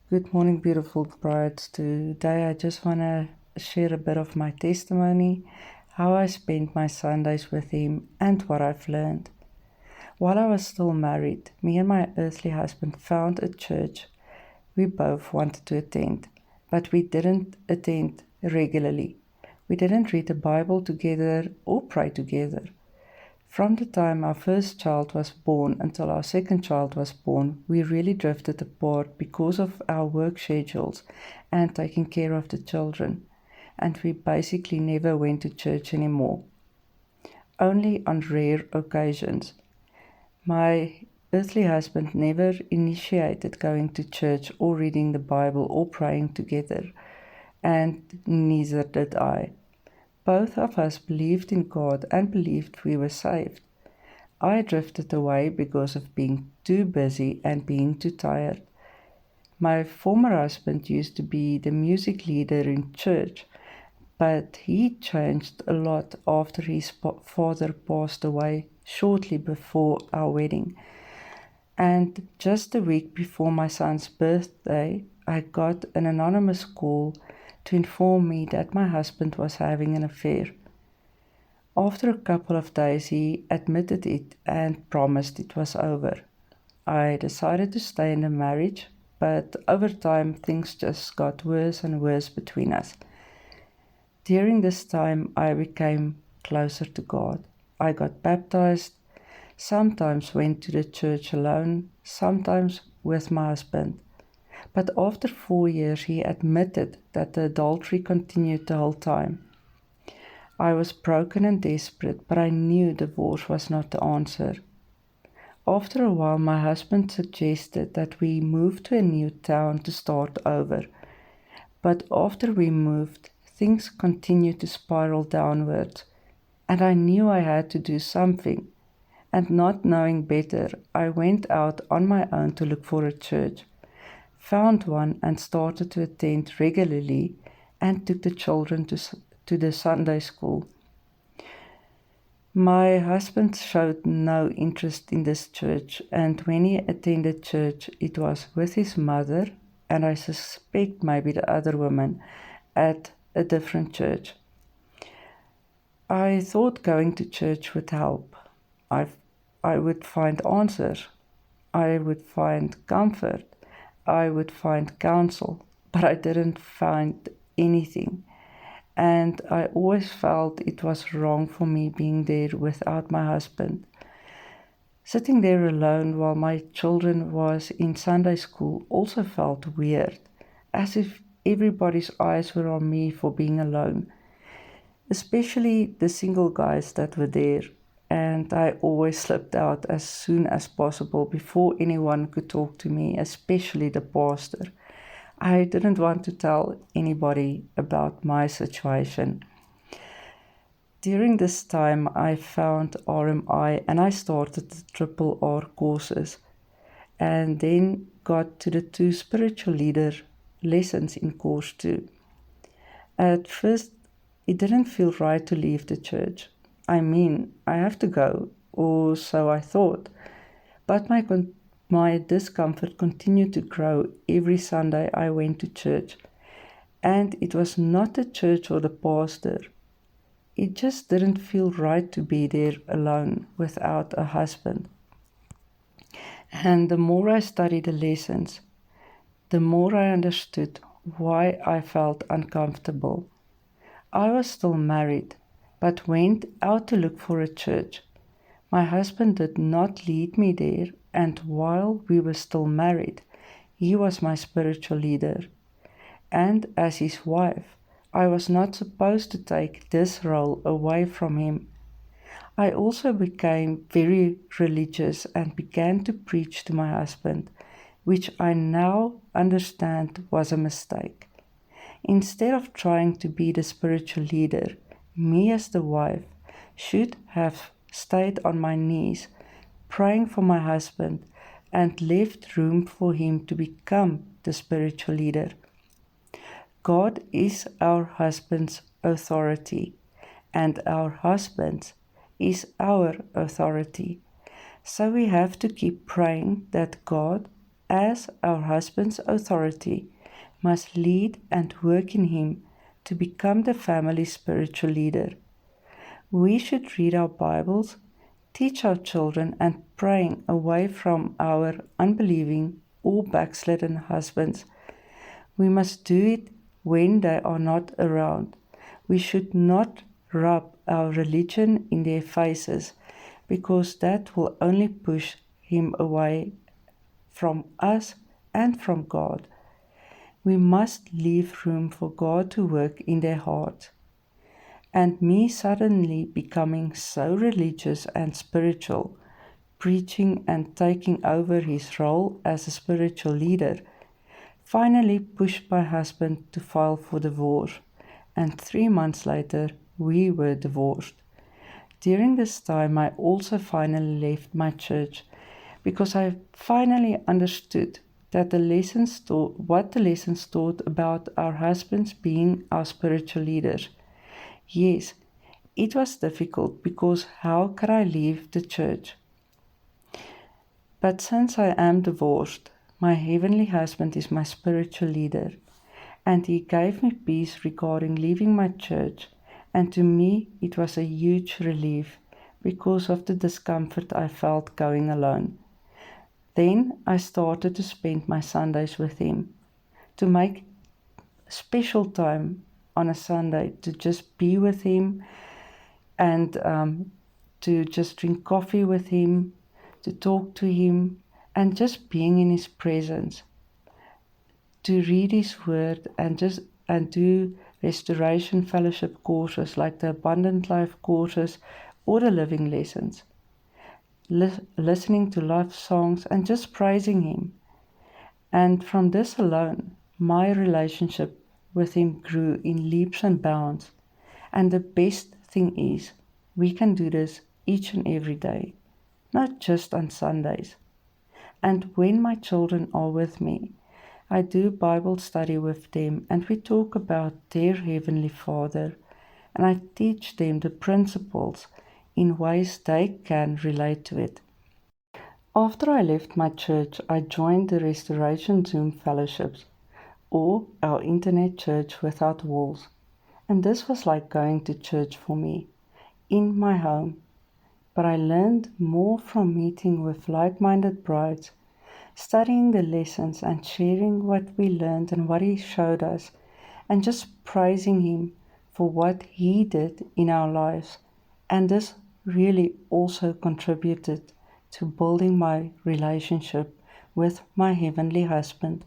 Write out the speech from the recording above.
Good morning, beautiful brides. Today, I just want to share a bit of my testimony, how I spent my Sundays with him, and what I've learned. While I was still married, me and my earthly husband found a church we both wanted to attend, but we didn't attend regularly. We didn't read the Bible together or pray together. From the time our first child was born until our second child was born, we really drifted apart because of our work schedules and taking care of the children, and we basically never went to church anymore, only on rare occasions. My earthly husband never initiated going to church or reading the Bible or praying together, and neither did I. Both of us believed in God and believed we were saved. I drifted away because of being too busy and being too tired. My former husband used to be the music leader in church, but he changed a lot after his father passed away shortly before our wedding. And just a week before my son's birthday, I got an anonymous call to inform me that my husband was having an affair. After a couple of days, he admitted it and promised it was over. I decided to stay in the marriage, but over time things just got worse and worse between us. During this time, I became closer to God. I got baptized, sometimes went to the church alone, sometimes with my husband. But after 4 years, he admitted that the adultery continued the whole time. I was broken and desperate, but I knew divorce was not the answer. After a while, my husband suggested that we move to a new town to start over. But after we moved, things continued to spiral downwards, and I knew I had to do something. And not knowing better, I went out on my own to look for a church, found one and started to attend regularly and took the children to the Sunday school. My husband showed no interest in this church, and when he attended church, it was with his mother, and I suspect maybe the other woman, at a different church. I thought going to church would help. I would find answers. I would find comfort. I would find counsel, but I didn't find anything. And I always felt it was wrong for me being there without my husband. Sitting there alone while my children was in Sunday school also felt weird, as if everybody's eyes were on me for being alone, especially the single guys that were there. And I always slipped out as soon as possible before anyone could talk to me, especially the pastor. I didn't want to tell anybody about my situation. During this time, I found RMI and I started the Triple R courses, and then got to the 2 spiritual leader lessons in course 2. At first, it didn't feel right to leave the church. I mean, I have to go, or so I thought. But my discomfort continued to grow every Sunday I went to church. And it was not the church or the pastor. It just didn't feel right to be there alone without a husband. And the more I studied the lessons, the more I understood why I felt uncomfortable. I was still married, but went out to look for a church. My husband did not lead me there, and while we were still married, he was my spiritual leader. And as his wife, I was not supposed to take this role away from him. I also became very religious and began to preach to my husband, which I now understand was a mistake. Instead of trying to be the spiritual leader, me as the wife should have stayed on my knees, praying for my husband, and left room for him to become the spiritual leader. God is our husband's authority, and our husband is our authority. So we have to keep praying that God as our husband's authority, must lead and work in him to become the family's spiritual leader. We should read our Bibles, teach our children, and praying away from our unbelieving or backslidden husbands. We must do it when they are not around. We should not rub our religion in their faces, because that will only push him away from us and from God. We must leave room for God to work in their hearts. And me suddenly becoming so religious and spiritual, preaching and taking over his role as a spiritual leader, finally pushed my husband to file for divorce, and 3 months later we were divorced. During this time I also finally left my church, because I finally understood that what the lessons taught about our husbands being our spiritual leaders. Yes, it was difficult, because how could I leave the church? But since I am divorced, my heavenly husband is my spiritual leader, and he gave me peace regarding leaving my church, and to me it was a huge relief because of the discomfort I felt going alone. Then I started to spend my Sundays with him, to make special time on a Sunday to just be with him, and to just drink coffee with him, to talk to him, and just being in his presence, to read his word, and do restoration fellowship courses like the Abundant Life courses or the living lessons, listening to love songs and just praising him. And from this alone, my relationship with him grew in leaps and bounds. And the best thing is, we can do this each and every day, not just on Sundays. And when my children are with me, I do Bible study with them, and we talk about their Heavenly Father, and I teach them the principles in ways they can relate to it. After I left my church, I joined the Restoration Zoom Fellowships, or our internet church without walls. And this was like going to church for me, in my home. But I learned more from meeting with like-minded brides, studying the lessons and sharing what we learned and what he showed us, and just praising him for what he did in our lives. And this really also contributed to building my relationship with my heavenly husband.